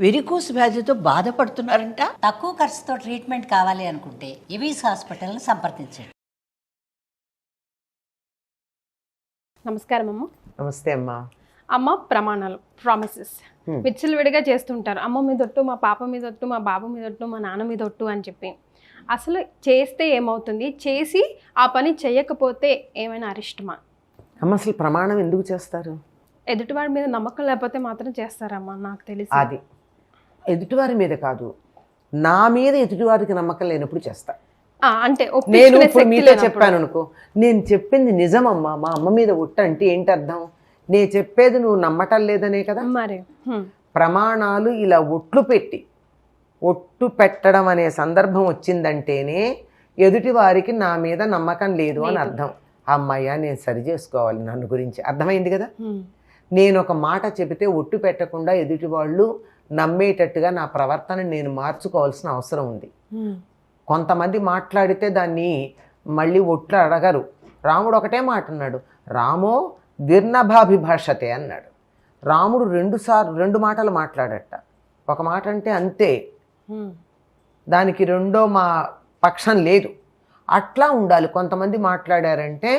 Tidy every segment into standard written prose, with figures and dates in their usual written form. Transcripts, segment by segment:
Varicose వ్యాధితో బాధపడుతున్నారంట. తక్కువ ఖర్చుతో ట్రీట్మెంట్ కావాలి అనుకుంటే ఇవీస్ హాస్పిటల్ని సంప్రదించండి. నమస్కారం అమ్మ. నమస్తే అమ్మా. అమ్మ, ప్రమాణాలు, ప్రామిసెస్ విచ్చలవిడిగా చేస్తుంటారు. అమ్మ మీద ఒట్టు, మా పాప మీద ఒట్టు, మా బాబు మీద ఒట్టు, మా నాన్న మీద ఒట్టు అని చెప్పి. అసలు చేస్తే ఏమవుతుంది, చేసి ఆ పని చేయకపోతే ఏమైనా అరిష్టమా? అమ్మ, అసలు ప్రమాణం ఎందుకు చేస్తారు? ఎదుటివాడి మీద నమ్మకం లేకపోతే మాత్రం చేస్తారమ్మా, నాకు తెలిసి. అది ఎదుటివారి మీద కాదు, నా మీద ఎదుటివారికి నమ్మకం లేనప్పుడు చేస్తా. అంటే నేను ఒప్పించుకునే ఇప్పుడు శక్తి మీతో లేనప్పుడు. చెప్పాను అనుకో, నేను చెప్పింది నిజమమ్మా, మా అమ్మ మీద ఒట్టు అంటే ఏంటి అర్థం? నేను చెప్పేది నువ్వు నమ్మటం లేదనే కదా. మరి ప్రమాణాలు ఇలా ఒట్టు పెట్టడం అనే సందర్భం వచ్చిందంటేనే ఎదుటి వారికి నా మీద నమ్మకం లేదు అని అర్థం. అమ్మయ్య, నేను సరి చేసుకోవాలి నన్ను గురించి. అర్థమైంది కదా. నేను ఒక మాట చెబితే ఒట్టు పెట్టకుండా ఎదుటి వాళ్ళు నమ్మేటట్టుగా నా ప్రవర్తన నేను మార్చుకోవాల్సిన అవసరం ఉంది. కొంతమంది మాట్లాడితే దాన్ని మళ్ళీ ఒట్లు అడగరు. రాముడు ఒకటే మాట అన్నాడు, రామో దిర్నభాభిభాషతే అన్నాడు. రాముడు రెండు మాటలు మాట్లాడట. ఒక మాట అంటే అంతే, దానికి రెండో మా పక్షం లేదు. అట్లా ఉండాలి. కొంతమంది మాట్లాడారంటే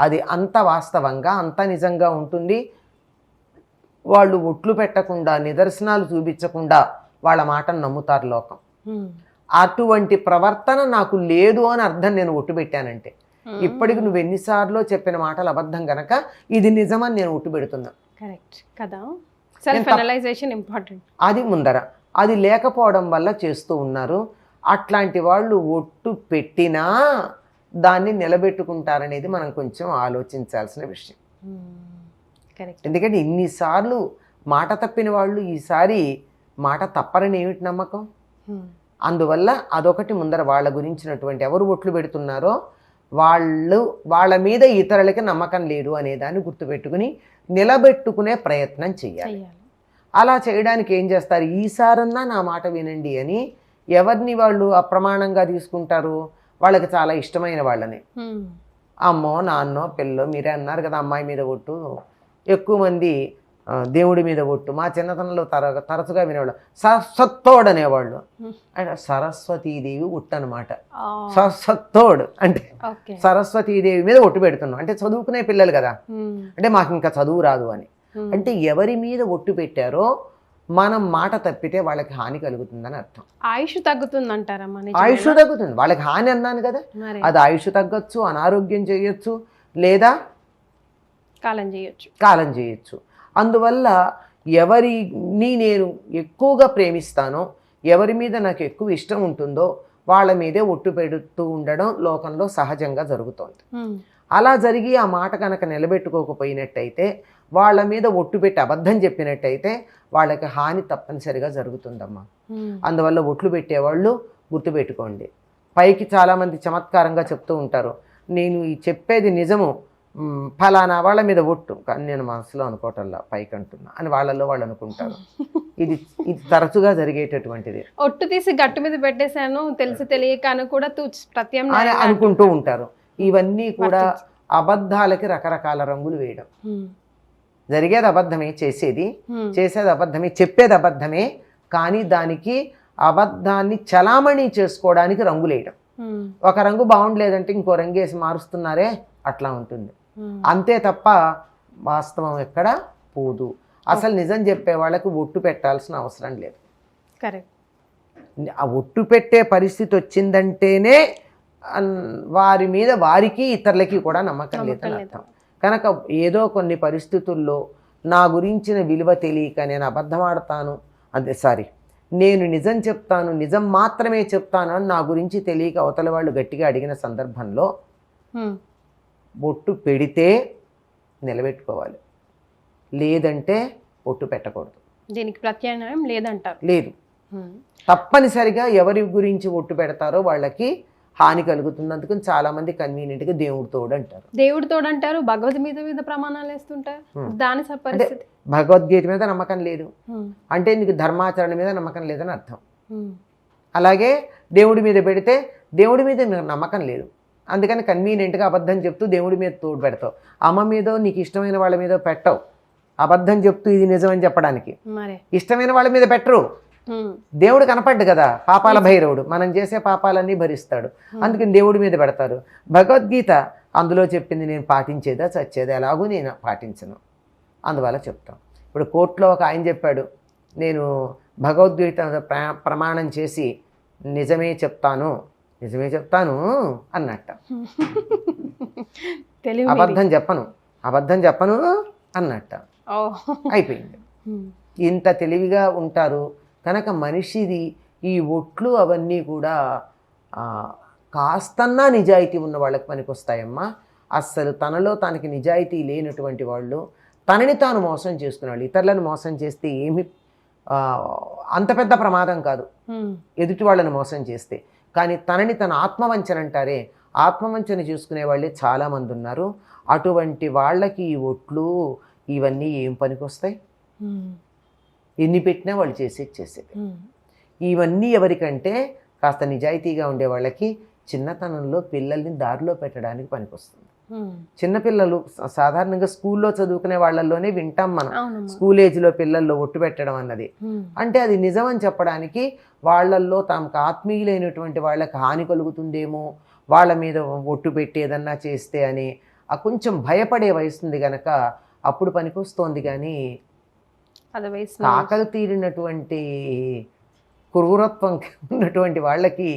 అది అంత వాస్తవంగా, అంత నిజంగా ఉంటుంది. వాళ్ళు ఒట్లు పెట్టకుండా, నిదర్శనాలు చూపించకుండా వాళ్ళ మాటను నమ్ముతారు లోకం. అటువంటి ప్రవర్తన నాకు లేదు అని అర్థం నేను ఒట్టు పెట్టానంటే. ఇప్పటికి నువ్వు ఎన్నిసార్లు చెప్పిన మాటలు అబద్ధం గనక ఇది నిజమని నేను ఒట్టు పెడుతున్నా. కరెక్ట్ కదా. Self analysation important. అది ముందర, అది లేకపోవడం వల్ల చేస్తూ ఉన్నారు. అట్లాంటి వాళ్ళు ఒట్టు పెట్టినా దాన్ని నిలబెట్టుకుంటారనేది మనం కొంచెం ఆలోచించాల్సిన విషయం. ఎందుకంటే ఇన్నిసార్లు మాట తప్పిన వాళ్ళు ఈసారి మాట తప్పరని ఏమిటి నమ్మకం? అందువల్ల అదొకటి ముందర. వాళ్ళ గురించినటువంటి ఎవరు ఒట్లు పెడుతున్నారో వాళ్ళ మీద ఇతరులకి నమ్మకం లేదు అనే దాన్ని గుర్తుపెట్టుకుని నిలబెట్టుకునే ప్రయత్నం చేయాలి. అలా చేయడానికి ఏం చేస్తారు, ఈసారన్నా నా మాట వినండి అని ఎవరిని వాళ్ళు అప్రమాణంగా తీసుకుంటారు? వాళ్ళకి చాలా ఇష్టమైన వాళ్ళని. అమ్మో, నాన్నో, పిల్లో, మీరే అన్నారు కదా అమ్మాయి మీద ఒట్టు. ఎక్కువ మంది దేవుడి మీద ఒట్టు. మా చిన్నతనంలో తరచుగా వినేవాళ్ళు సరస్వత్తోడు అనేవాళ్ళు. అంటే సరస్వతీదేవి ఒట్టు అనమాట. సరస్వత్తోడు అంటే సరస్వతీదేవి మీద ఒట్టు పెడుతున్నాం. అంటే చదువుకునే పిల్లలు కదా, అంటే మాకు ఇంకా చదువు రాదు అని. అంటే ఎవరి మీద ఒట్టు పెట్టారో మనం మాట తప్పితే వాళ్ళకి హాని కలుగుతుందని అర్థం. ఆయుష్ తగ్గుతుంది అంటారమ్మా? ఆయుష్ తగ్గుతుంది. వాళ్ళకి హాని అన్నాను కదా, అది ఆయుష్ తగ్గొచ్చు, అనారోగ్యం చేయొచ్చు, లేదా కాలం చేయొచ్చు. అందువల్ల ఎవరిని నేను ఎక్కువగా ప్రేమిస్తానో, ఎవరి మీద నాకు ఎక్కువ ఇష్టం ఉంటుందో వాళ్ళ మీదే ఒట్టు పెడుతూ ఉండడం లోకంలో సహజంగా జరుగుతోంది. అలా జరిగి ఆ మాట కనుక నిలబెట్టుకోకపోయినట్టయితే, వాళ్ళ మీద ఒట్టు పెట్టి అబద్ధం చెప్పినట్టయితే వాళ్ళకి హాని తప్పనిసరిగా జరుగుతుందమ్మా. అందువల్ల ఒట్లు పెట్టేవాళ్ళు గుర్తుపెట్టుకోండి. పైకి చాలామంది చమత్కారంగా చెప్తూ ఉంటారు, నేను ఈ చెప్పేది నిజము, ఫలానా వాళ్ళ మీద ఒట్టు, కానీ నేను మనసులో అనుకోవటంలా పైకి అంటున్నా అని వాళ్ళల్లో వాళ్ళు అనుకుంటారు. ఇది తరచుగా జరిగేటటువంటిది. ఒట్టు తీసి గట్టు మీద పెట్టేశాను తెలిసి తెలియక అని కూడా ప్రత్యామ్నాయం అనుకుంటూ ఉంటారు. ఇవన్నీ కూడా అబద్ధాలకి రకరకాల రంగులు వేయడం. జరిగేది అబద్ధమే, చేసేది అబద్ధమే, చెప్పేది అబద్ధమే, కానీ దానికి అబద్ధాన్ని చలామణి చేసుకోవడానికి రంగులేయడం. ఒక రంగు బాగుండలేదంటే ఇంకో రంగు వేసి మారుస్తున్నారే, అట్లా ఉంటుంది. అంతే తప్ప వాస్తవం ఎక్కడ పోదు. అసలు నిజం చెప్పే వాళ్ళకి ఒట్టు పెట్టాల్సిన అవసరం లేదు. ఆ ఒట్టు పెట్టే పరిస్థితి వచ్చిందంటేనే వారి మీద వారికి ఇతరులకి కూడా నమ్మకం లేదని అర్థం. కనుక ఏదో కొన్ని పరిస్థితుల్లో నా గురించిన విలువ తెలియక నేను అబద్ధం ఆడతాను, నేను నిజం చెప్తాను, నిజం మాత్రమే చెప్తాను అని నా గురించి తెలియక అవతల వాళ్ళు గట్టిగా అడిగిన సందర్భంలో ఒట్టు పెడితే నిలబెట్టుకోవాలి, లేదంటే ఒట్టు పెట్టకూడదు. దీనికి ప్రత్యామ్నాయం లేదంటారు? లేదు. తప్పనిసరిగా ఎవరి గురించి ఒట్టు పెడతారో వాళ్ళకి హాని కలుగుతుంది. అందుకని చాలా మంది కన్వీనియంట్గా దేవుడి తోడు అంటారు. దేవుడి తోడు అంటారు, భగవద్గీత మీద ప్రమాణాలు వేస్తుంటారు. దాని పరిస్థితి, భగవద్గీత మీద నమ్మకం లేదు అంటే నీకు ధర్మాచరణ మీద నమ్మకం లేదని అర్థం. అలాగే దేవుడి మీద పెడితే దేవుడి మీద నమ్మకం లేదు, అందుకని కన్వీనియంట్గా అబద్ధం చెప్తూ దేవుడి మీద తోడు పెడతావు. అమ్మ మీదో నీకు ఇష్టమైన వాళ్ళ మీద పెట్టవు, అబద్ధం చెప్తూ ఇది నిజమని చెప్పడానికి. ఇష్టమైన వాళ్ళ మీద పెట్టరు, దేవుడు కనపడ్డు కదా, పాపాల భైరవుడు, మనం చేసే పాపాలన్నీ భరిస్తాడు, అందుకని దేవుడి మీద పెడతారు. భగవద్గీత అందులో చెప్పింది నేను పాటించేదా చచ్చేదా ఎలాగూ నేను పాటించను, అందువల్ల చెప్తాం. ఇప్పుడు కోర్టులో ఒక ఆయన చెప్పాడు, నేను భగవద్గీత ప్రమాణం చేసి నిజమే చెప్తాను అన్నట్ట. అబద్ధం చెప్పను అన్నట్ట. అయిపోయింది. ఇంత తెలివిగా ఉంటారు కనుక మనిషిది ఈ ఒట్లు అవన్నీ కూడా కాస్తన్నా నిజాయితీ ఉన్న వాళ్ళకి పనికొస్తాయమ్మా. అస్సలు తనలో తనకి నిజాయితీ లేనటువంటి వాళ్ళు, తనని తాను మోసం చేసుకునేవాళ్ళు, ఇతరులను మోసం చేస్తే ఏమి అంత పెద్ద ప్రమాదం కాదు ఎదుటి వాళ్ళని మోసం చేస్తే, కానీ తనని తన ఆత్మవంచన అంటారే, ఆత్మవంచన చేసుకునే వాళ్ళే చాలామంది ఉన్నారు. అటువంటి వాళ్ళకి ఈ ఒట్లు ఇవన్నీ ఏం పనికొస్తాయి? ఎన్ని పెట్టినా వాళ్ళు చేసేది. ఇవన్నీ ఎవరికంటే కాస్త నిజాయితీగా ఉండే వాళ్ళకి చిన్నతనంలో పిల్లల్ని దారిలో పెట్టడానికి పనికొస్తుంది. చిన్నపిల్లలు సాధారణంగా స్కూల్లో చదువుకునే వాళ్ళల్లోనే వింటాం మనం, స్కూల్ ఏజ్లో పిల్లల్లో ఒట్టు పెట్టడం అన్నది. అంటే అది నిజమని చెప్పడానికి వాళ్ళల్లో తమకు ఆత్మీయులైనటువంటి వాళ్ళకి హాని కలుగుతుందేమో, వాళ్ళ మీద ఒట్టు పెట్టి ఏదన్నా చేస్తే అని కొంచెం భయపడే వయసుంది గనక అప్పుడు పనికొస్తోంది. కానీ ఆకలి తీరినటువంటి క్రూరత్వం ఉన్నటువంటి వాళ్ళకి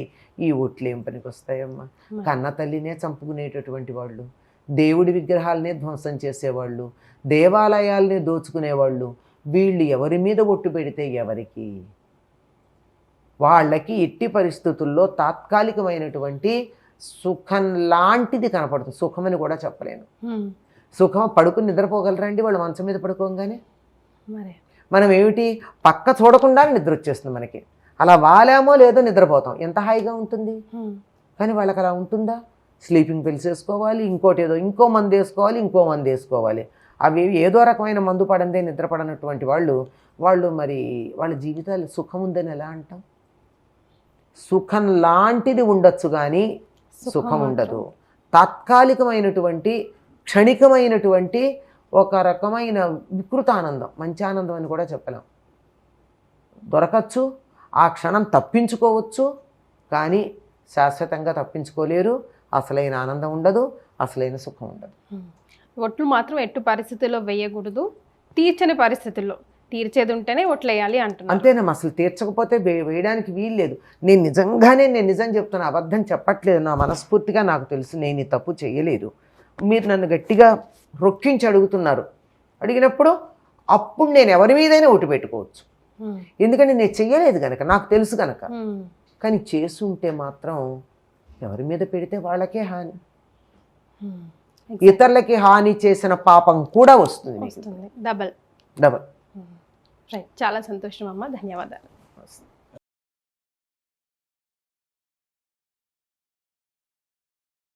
ఈ ఒట్లు ఏం పనికొస్తాయమ్మా? కన్న తల్లినే చంపుకునేటటువంటి వాళ్ళు, దేవుడి విగ్రహాలనే ధ్వంసం చేసేవాళ్ళు, దేవాలయాల్ని దోచుకునేవాళ్ళు, వీళ్ళు ఎవరి మీద ఒట్టు పెడితే ఎవరికి? వాళ్ళకి ఎట్టి పరిస్థితుల్లో తాత్కాలికమైనటువంటి సుఖం లాంటిది కనపడుతుంది. సుఖమని కూడా చెప్పలేను. సుఖం పడుకుని నిద్రపోగలరండి వాళ్ళు మంచం మీద పడుకోగానే? మనం ఏమిటి పక్క చూడకుండా నిద్ర వచ్చేస్తుంది మనకి, అలా వాలామో లేదో నిద్రపోతాం, ఎంత హాయిగా ఉంటుంది. కానీ వాళ్ళకి అలా ఉంటుందా? స్లీపింగ్ పిల్స్ వేసుకోవాలి, ఇంకోటి ఏదో ఇంకో మందు వేసుకోవాలి, అవి ఏదో రకమైన మందు పడందే నిద్రపడనటువంటి వాళ్ళు మరి వాళ్ళ జీవితాలు సుఖం ఉందని ఎలా అంటాం? సుఖం లాంటిది ఉండొచ్చు కానీ సుఖం ఉండదు. తాత్కాలికమైనటువంటి క్షణికమైనటువంటి ఒక రకమైన వికృత ఆనందం, మంచి ఆనందం అని కూడా చెప్పలేం. దొరకచ్చు, ఆ క్షణం తప్పించుకోవచ్చు, కానీ శాశ్వతంగా తప్పించుకోలేరు. అసలైన ఆనందం ఉండదు, అసలైన సుఖం ఉండదు. ఒట్లు మాత్రం ఎట్టు పరిస్థితుల్లో వేయకూడదు, తీర్చని పరిస్థితుల్లో, తీర్చేది ఉంటేనే ఒట్లు వేయాలి అంటున్నాను. అంతేనమ్మా, అసలు తీర్చకపోతే వేయడానికి వీలు లేదు. నేను నిజం చెప్తున్నా, అబద్ధం చెప్పట్లేదు. నా మనస్ఫూర్తిగా నాకు తెలుసు నేను ఈ తప్పు చేయలేదు. మీరు నన్ను గట్టిగా రొక్కించి అడిగినప్పుడు అప్పుడు నేను ఎవరి మీదైనా ఒట్టు పెట్టుకోవచ్చు. ఎందుకంటే నేను చెయ్యలేదు కనుక, నాకు తెలుసు కనుక. కానీ చేసుంటే మాత్రం ఎవరి మీద పెడితే వాళ్ళకే హాని, ఇతరులకి హాని చేసిన పాపం కూడా వస్తుంది. డబల్. డబల్. చాలా సంతోషం అమ్మా, ధన్యవాదాలు.